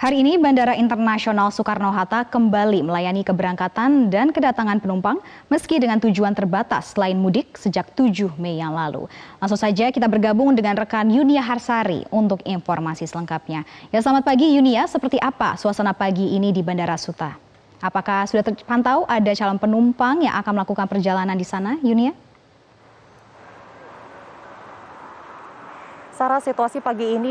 Hari ini Bandara Internasional Soekarno-Hatta kembali melayani keberangkatan dan kedatangan penumpang meski dengan tujuan terbatas selain mudik sejak 7 Mei yang lalu. Langsung saja kita bergabung dengan rekan Yunia Harsari untuk informasi selengkapnya. Ya, selamat pagi Yunia, seperti apa suasana pagi ini di Bandara Suta? Apakah sudah terpantau ada calon penumpang yang akan melakukan perjalanan di sana, Yunia? Sarah, situasi pagi ini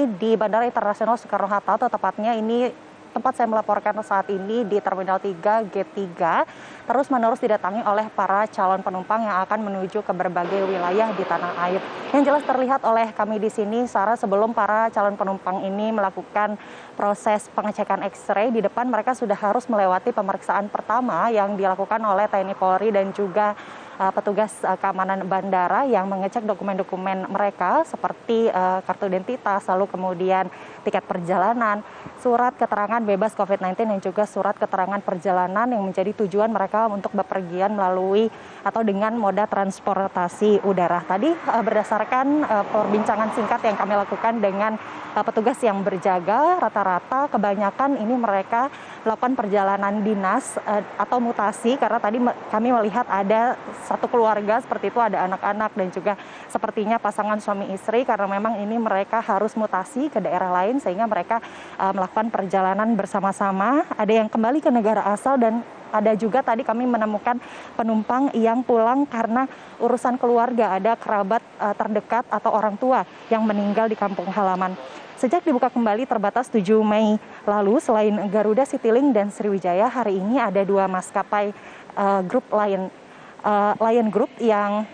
di Bandara Internasional Soekarno-Hatta, atau tepatnya ini tempat saya melaporkan saat ini di Terminal 3 Gate 3, terus-menerus didatangi oleh para calon penumpang yang akan menuju ke berbagai wilayah di tanah air. Yang jelas terlihat oleh kami di sini, Sarah, sebelum para calon penumpang ini melakukan proses pengecekan X-ray, di depan mereka sudah harus melewati pemeriksaan pertama yang dilakukan oleh TNI Polri dan juga petugas keamanan bandara yang mengecek dokumen-dokumen mereka seperti kartu identitas, lalu kemudian tiket perjalanan, surat keterangan bebas COVID-19 dan juga surat keterangan perjalanan yang menjadi tujuan mereka untuk bepergian melalui atau dengan moda transportasi udara. Tadi berdasarkan perbincangan singkat yang kami lakukan dengan petugas yang berjaga, rata-rata kebanyakan ini mereka melakukan perjalanan dinas atau mutasi, karena tadi kami melihat ada satu keluarga seperti itu, ada anak-anak dan juga sepertinya pasangan suami istri, karena memang ini mereka harus mutasi ke daerah lain sehingga mereka melakukan perjalanan bersama-sama. Ada yang kembali ke negara asal dan ada juga tadi kami menemukan penumpang yang pulang karena urusan keluarga, ada kerabat terdekat atau orang tua yang meninggal di kampung halaman. Sejak dibuka kembali terbatas 7 Mei lalu, selain Garuda, Citylink, dan Sriwijaya, hari ini ada dua maskapai grup Lion Group yang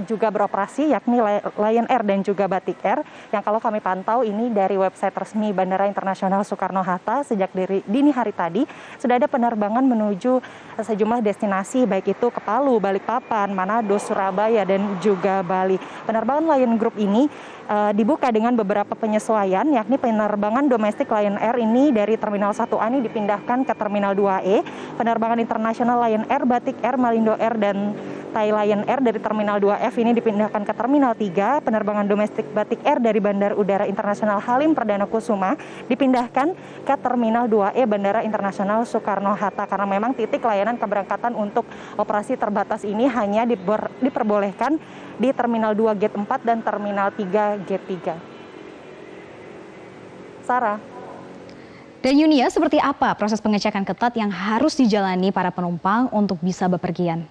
juga beroperasi, yakni Lion Air dan juga Batik Air, yang kalau kami pantau ini dari website resmi Bandara Internasional Soekarno-Hatta sejak dari dini hari tadi sudah ada penerbangan menuju sejumlah destinasi, baik itu ke Palu, Balikpapan, Manado, Surabaya, dan juga Bali. Penerbangan Lion Group ini dibuka dengan beberapa penyesuaian, yakni penerbangan domestik Lion Air ini dari Terminal 1A ini dipindahkan ke Terminal 2E, penerbangan internasional Lion Air, Batik Air, Malindo Air, dan Thai Lion Air dari Terminal 2F ini dipindahkan ke Terminal 3, penerbangan domestik Batik Air dari Bandara Udara Internasional Halim Perdana Kusuma dipindahkan ke Terminal 2E Bandara Internasional Soekarno-Hatta, karena memang titik layanan keberangkatan untuk operasi terbatas ini hanya diperbolehkan di Terminal 2 Gate 4 dan Terminal 3 Gate 3. Sarah. Dan Yunia, seperti apa proses pengecekan ketat yang harus dijalani para penumpang untuk bisa bepergian?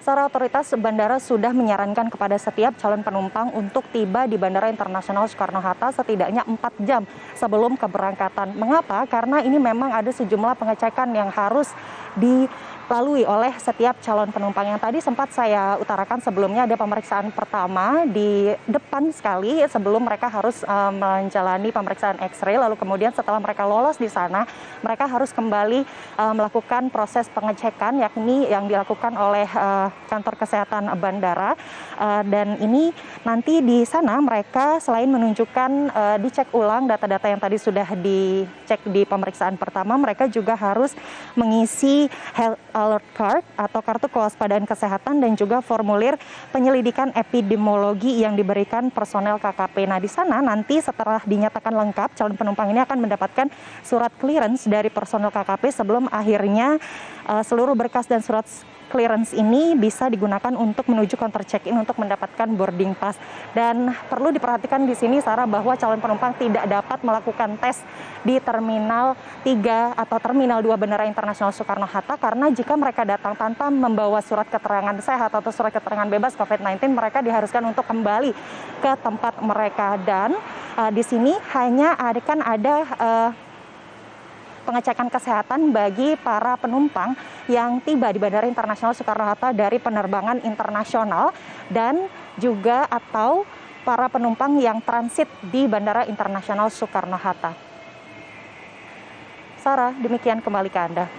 Secara otoritas bandara sudah menyarankan kepada setiap calon penumpang untuk tiba di Bandara Internasional Soekarno-Hatta setidaknya 4 jam sebelum keberangkatan. Mengapa? Karena ini memang ada sejumlah pengecekan yang harus dilalui oleh setiap calon penumpang. Yang tadi sempat saya utarakan sebelumnya, ada pemeriksaan pertama di depan sekali sebelum mereka harus menjalani pemeriksaan X-ray. Lalu kemudian setelah mereka lolos di sana, mereka harus kembali melakukan proses pengecekan, yakni yang dilakukan oleh kantor kesehatan bandara, dan ini nanti di sana mereka selain menunjukkan dicek ulang data-data yang tadi sudah dicek di pemeriksaan pertama, mereka juga harus mengisi health alert card atau kartu kewaspadaan kesehatan dan juga formulir penyelidikan epidemiologi yang diberikan personel KKP. Nah, di sana nanti setelah dinyatakan lengkap, calon penumpang ini akan mendapatkan surat clearance dari personel KKP sebelum akhirnya seluruh berkas dan surat clearance ini bisa digunakan untuk menuju counter check-in untuk mendapatkan boarding pass. Dan perlu diperhatikan di sini, Sarah, bahwa calon penumpang tidak dapat melakukan tes di Terminal 3 atau Terminal 2 Bandara Internasional Soekarno-Hatta, karena jika mereka datang tanpa membawa surat keterangan sehat atau surat keterangan bebas COVID-19, mereka diharuskan untuk kembali ke tempat mereka. Dan di sini hanya akan ada pengecekan kesehatan bagi para penumpang yang tiba di Bandara Internasional Soekarno-Hatta dari penerbangan internasional dan juga atau para penumpang yang transit di Bandara Internasional Soekarno-Hatta. Sarah, demikian kembali ke Anda.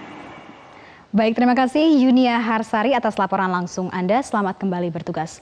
Baik, terima kasih Yunia Harsari atas laporan langsung Anda. Selamat kembali bertugas.